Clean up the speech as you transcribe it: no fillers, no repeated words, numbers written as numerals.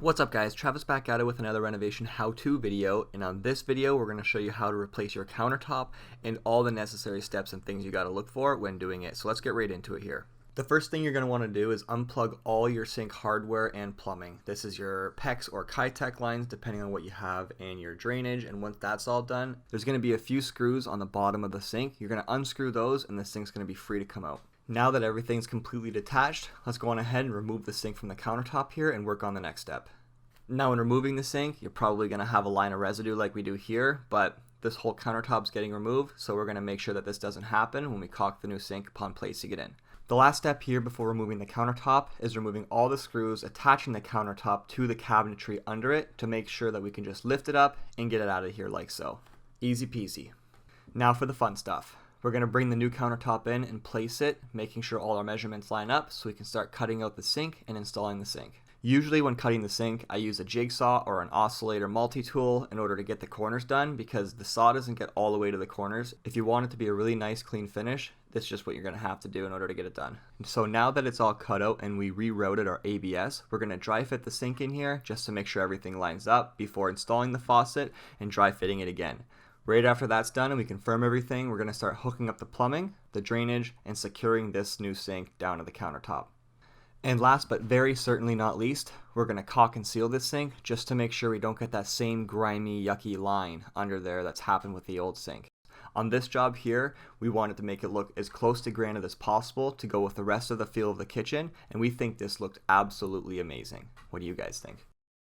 What's up guys, Travis back at it with another renovation how-to video, and on this video we're going to show you how to replace your countertop and all the necessary steps and things you got to look for when doing it. So let's get right into it here. The first thing you're going to want to do is unplug all your sink hardware and plumbing. This is your PEX or Kitech lines depending on what you have in your drainage, and once that's all done, there's going to be a few screws on the bottom of the sink. You're going to unscrew those and the sink's going to be free to come out. Now that everything's completely detached, let's go on ahead and remove the sink from the countertop here and work on the next step. Now when removing the sink, you're probably going to have a line of residue like we do here, but this whole countertop's getting removed, so we're going to make sure that this doesn't happen when we caulk the new sink upon placing it in. The last step here before removing the countertop is removing all the screws attaching the countertop to the cabinetry under it to make sure that we can just lift it up and get it out of here like so. Easy peasy. Now for the fun stuff. We're going to bring the new countertop in and place it, making sure all our measurements line up so we can start cutting out the sink and installing the sink. Usually when cutting the sink, I use a jigsaw or an oscillator multi-tool in order to get the corners done because the saw doesn't get all the way to the corners. If you want it to be a really nice clean finish, that's just what you're going to have to do in order to get it done. So now that it's all cut out and we rerouted our ABS, we're going to dry fit the sink in here just to make sure everything lines up before installing the faucet and dry fitting it again. Right after that's done and we confirm everything, we're going to start hooking up the plumbing, the drainage, and securing this new sink down to the countertop. And last but very certainly not least, we're going to caulk and seal this sink just to make sure we don't get that same grimy, yucky line under there that's happened with the old sink. On this job here, we wanted to make it look as close to granite as possible to go with the rest of the feel of the kitchen, and we think this looked absolutely amazing. What do you guys think?